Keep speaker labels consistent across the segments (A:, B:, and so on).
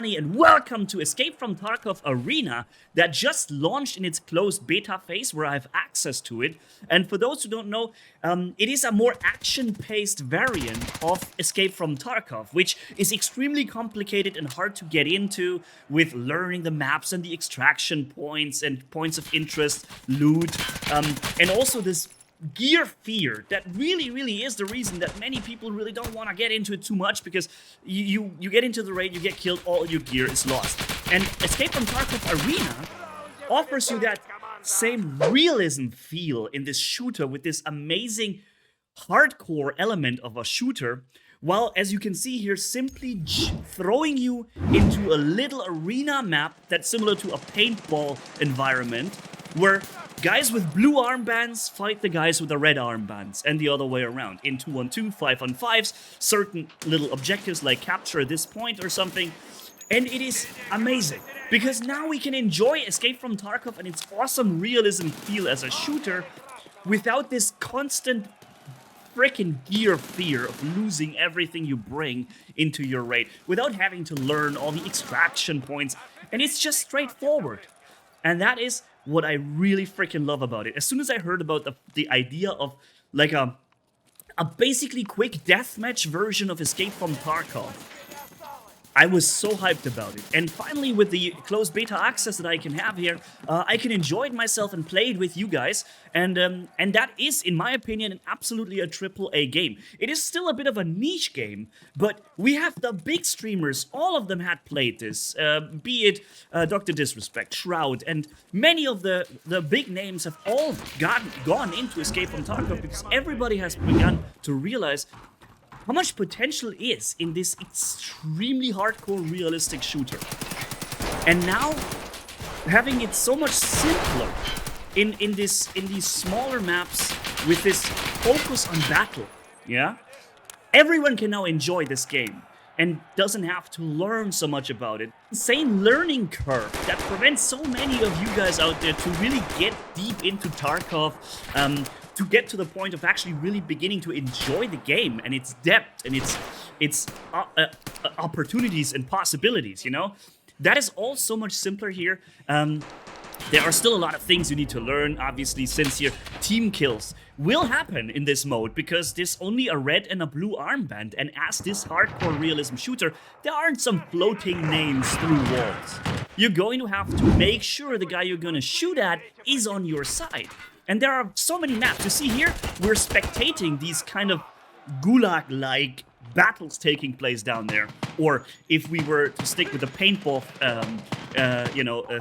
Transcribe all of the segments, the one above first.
A: Manni, and welcome to Escape from Tarkov ARENA that just launched in its closed beta phase where I have access to it. And for those who don't know, it is a more action-paced variant of Escape from Tarkov, which is extremely complicated and hard to get into with learning the maps and the extraction points and points of interest, loot, and also this gear fear that really is the reason that many people really don't want to get into it too much, because you get into the raid, you get killed, all your gear is lost. And Escape from Tarkov ARENA offers you that same realism feel in this shooter with this amazing hardcore element of a shooter, while, as you can see here, simply throwing you into a little arena map that's similar to a paintball environment where guys with blue armbands fight the guys with the red armbands, and the other way around. In 2-on-2, 5-on-5s, certain little objectives like capture this point or something. And it is amazing, because now we can enjoy Escape from Tarkov and its awesome realism feel as a shooter without this constant freaking gear fear of losing everything you bring into your raid, without having to learn all the extraction points. And it's just straightforward. And that is what I really freaking love about it. As soon as I heard about the idea of like a basically quick deathmatch version of Escape from Tarkov, I was so hyped about it. And finally, with the closed beta access that I can have here, I can enjoy it myself and play it with you guys. And that is, in my opinion, absolutely a AAA game. It is still a bit of a niche game, but we have the big streamers. All of them had played this, be it Dr. Disrespect, Shroud, and many of the big names have all gone into Escape from Tarkov, because everybody has begun to realize how much potential is in this extremely hardcore realistic shooter. And now, having it so much simpler in these smaller maps with this focus on battle, yeah? Everyone can now enjoy this game and doesn't have to learn so much about it. Insane learning curve that prevents so many of you guys out there to really get deep into Tarkov, to get to the point of actually really beginning to enjoy the game and its depth and its opportunities and possibilities, you know? That is all so much simpler here. There are still a lot of things you need to learn, obviously, since your team kills will happen in this mode, because there's only a red and a blue armband, and as this hardcore realism shooter, there aren't some floating names through walls. You're going to have to make sure the guy you're gonna shoot at is on your side. And there are so many maps. You see here, we're spectating these kind of gulag-like battles taking place down there. Or if we were to stick with the paintball,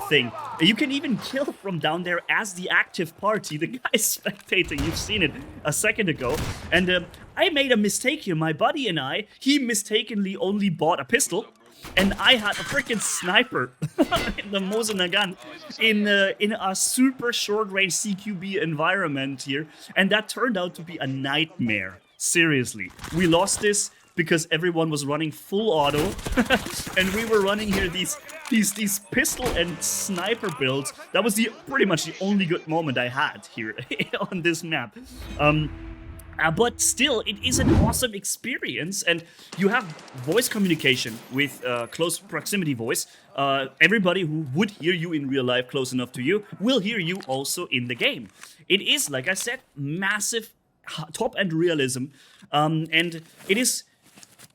A: thing, you can even kill from down there as the active party. The guy's spectating. You've seen it a second ago. And I made a mistake here. My buddy and he mistakenly only bought a pistol. And I had a freaking sniper in the Mosin gun in a super short-range CQB environment here, and that turned out to be a nightmare. Seriously, we lost this because everyone was running full auto, and we were running here these pistol and sniper builds. That was pretty much the only good moment I had here on this map. But still, it is an awesome experience, and you have voice communication with close proximity voice. Everybody who would hear you in real life close enough to you will hear you also in the game. It is, like I said, massive top-end realism, and it is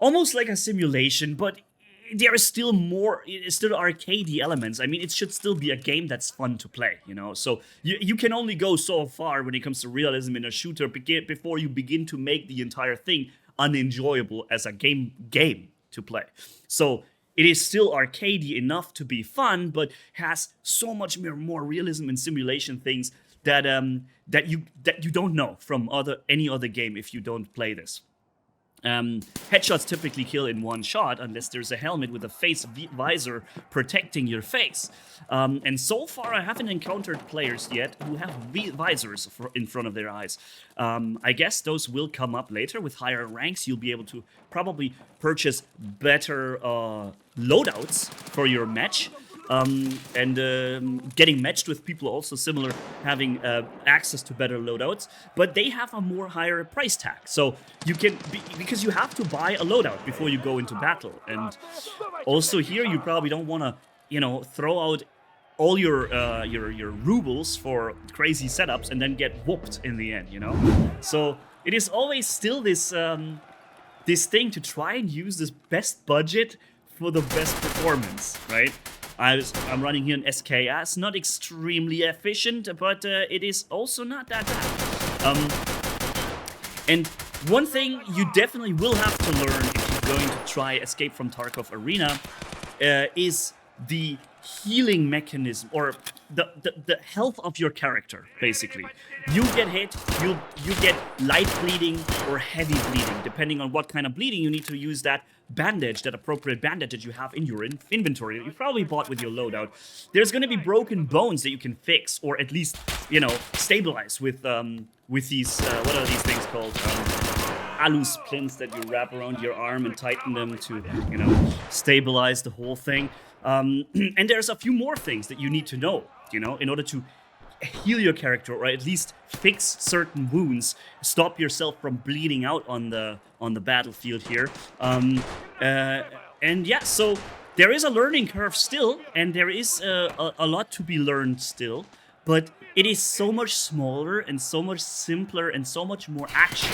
A: almost like a simulation, but there is still arcadey elements. I mean, it should still be a game that's fun to play, you know? So you can only go so far when it comes to realism in a shooter before you begin to make the entire thing unenjoyable as a game to play. So it is still arcadey enough to be fun, but has so much more realism and simulation things that you don't know from any other game if you don't play this. Headshots typically kill in one shot unless there's a helmet with a face visor protecting your face. And so far I haven't encountered players yet who have visors in front of their eyes. I guess those will come up later. With higher ranks, you'll be able to probably purchase better loadouts for your match. getting matched with people also similar, having access to better loadouts, but they have a more higher price tag. So you can, because you have to buy a loadout before you go into battle, and also here you probably don't want to, you know, throw out all your rubles for crazy setups and then get whooped in the end, you know. So it is always still this this thing to try and use this best budget for the best performance, right? I'm running here in SKS, not extremely efficient, but it is also not that bad. And one thing you definitely will have to learn if you're going to try Escape from Tarkov Arena is the healing mechanism, or the health of your character, basically. You get hit, you get light bleeding or heavy bleeding. Depending on what kind of bleeding, you need to use that bandage, that appropriate bandage that you have in your inventory that you probably bought with your loadout. There's going to be broken bones that you can fix, or at least, you know, stabilize with these, what are these things called? Alu splints that you wrap around your arm and tighten them to, you know, stabilize the whole thing. And there's a few more things that you need to know, you know, in order to heal your character, or at least fix certain wounds, stop yourself from bleeding out on the battlefield here. And yeah, so there is a learning curve still, and there is a lot to be learned still, but it is so much smaller and so much simpler and so much more action.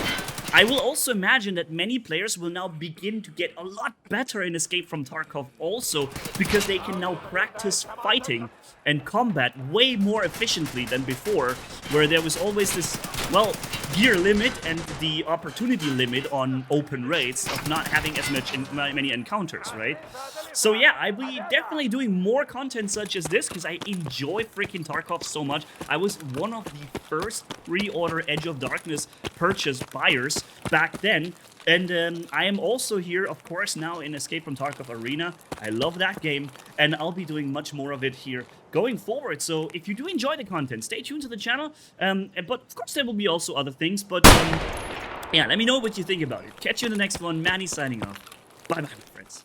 A: I will also imagine that many players will now begin to get a lot better in Escape from Tarkov also, because they can now practice fighting and combat way more efficiently than before, where there was always this, well, gear limit and the opportunity limit on open raids of not having as many encounters, right? So yeah, I'll be definitely doing more content such as this, because I enjoy freaking Tarkov so much. I was one of the first pre-order Edge of Darkness purchase buyers back then, and I am also here, of course, now in Escape from Tarkov Arena. I love that game, and I'll be doing much more of it here going forward. So if you do enjoy the content, stay tuned to the channel, but of course there will be also other things, but yeah, let me know what you think about it. Catch you in the next one. Manni signing off. Bye bye, my friends.